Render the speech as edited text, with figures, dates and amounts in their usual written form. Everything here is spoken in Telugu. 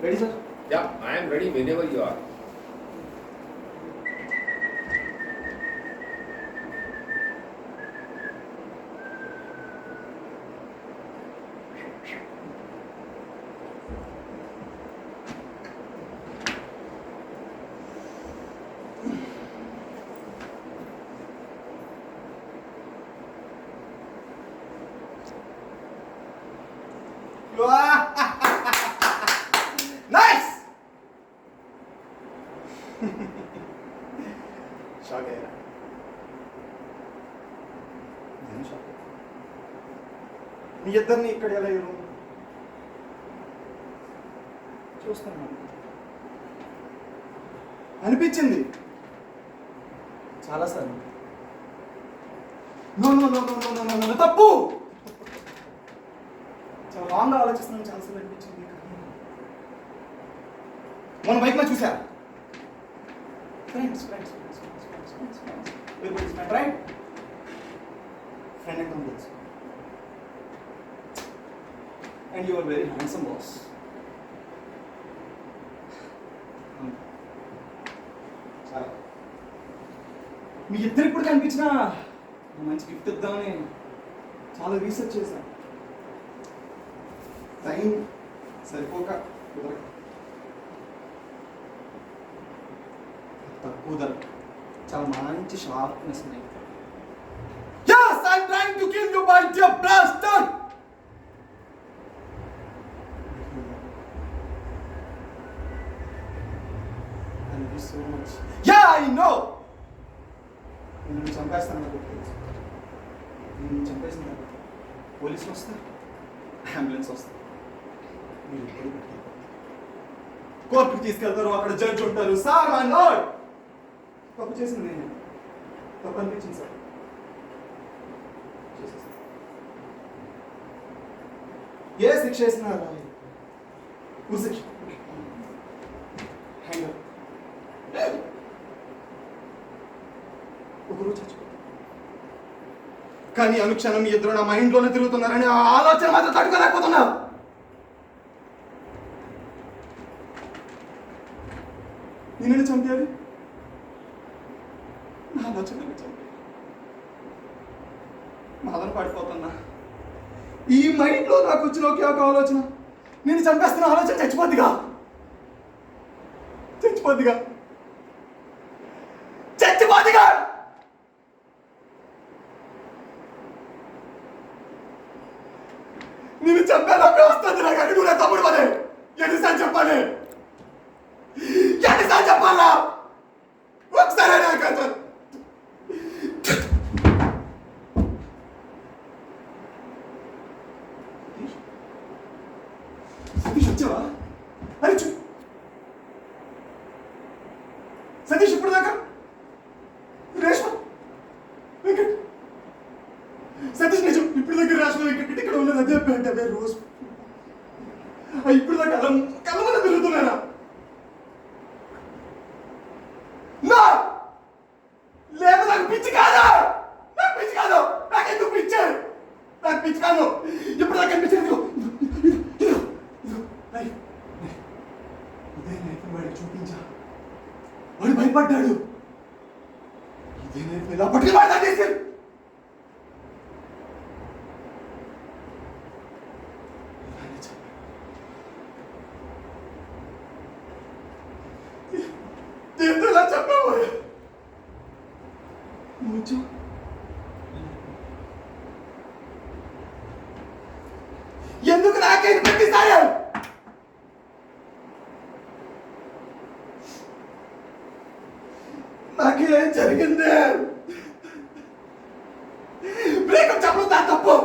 Ready, sir? Yeah, I am ready whenever you are. Nice! Shock అయ్యారా? నేను షాక్ అయ్యా. మీ ఇద్దరిని ఇక్కడ ఎలా ఇరు చూస్తాను అనిపించింది చాలాసార్లు. No no no no no no no తప్పు. చాలా రాంగ్గా ఆలోచిస్తున్నాను చాలాసార్లు అనిపించింది. మన బైక్లో చూసా friends friends friends friends friends friends friends my friend friend and completes and you are very handsome boss. చాలా మీ ఇద్దరికి కూడా కనిపించిన మంచి గిఫ్ట్ ఇద్దామని చాలా రీసెర్చ్ చేశాను. టైం సరిపోక కుదరక తక్కువ ధర చాలా మంచి షార్ప్నెస్ ఉన్నాయి. Yes, I'm trying to kill you, my dear bastard. Thank you so much. Yeah, I know. నేను చంపేస్తాను నాకు తెలుసు. నేను చంపేసిన తర్వాత పోలీసులు వస్తారు, అంబులెన్స్ వస్తారు, మీరు ఎప్పుడు కోర్టుకు తీసుకెళ్తారు, అక్కడ జడ్జి ఉంటారు. సార్ మై లార్డ్ తప్పు చేసింది నేను, తప్పు అనిపించింది సార్, ఏ శిక్ష వేసినా ఉరిశిక్ష ఒకరోజు చచ్చిపోతాను. కానీ అనుక్షణం మీ ఇద్దరు నా మైండ్లోనే తిరుగుతున్నారని ఆ ఆలోచన మాత్రం తట్టుకోలేకపోతున్నా. నిన్ను చంపేది నా ఆలోచన చంపేది. మాదన పడిపోతున్నా. ఈ మైండ్లో నాకు వచ్చిన ఒకే ఒక ఆలోచన, నేను చంపేస్తున్న ఆలోచన చచ్చిపోద్దిగా, చచ్చిపోద్దిగా, చచ్చిపోద్దిగా. నేను చంపేలోపే వస్తుంది నాకు. అది కూడా తమ్ముడు పదే ఎన్నిసార్లు చెప్పాలి, ఎన్నిసార్లు చెప్పాలా? ఒకసారి నాకు సతీష్ వచ్చావా? అరే సతీష్ ఇప్పుడు దాకా రేష్మ వెంకట్, సతీష్ నిజం ఇప్పుడు దగ్గర రేష్మ వెంకట్ ఇక్కడ ఉన్నది అదే అంటే అదే రోజు ఇప్పుడు దాకా కళ్ళ మీద తిరుగుతున్నారా? లేదు నాకు పిచ్చి కాదు, నాకు పిచ్చి కాదు, నాకు ఎందుకు పిచ్చి, నాకు పిచ్చి కాదు. ఇప్పుడు నాకు అనిపించింది ఇదే నైఫ్ వాడికి చూపించా, వాడు భయపడ్డాడు. ఇదే నైఫ్ ఇలా పట్టుకుని వాడు చేసి ఎందులా చెప్పావు? ఎందుకు నాకేది ప్రతిసారి నాకేం జరిగింది? బ్రేకప్ చెప్పడం నా తప్పు.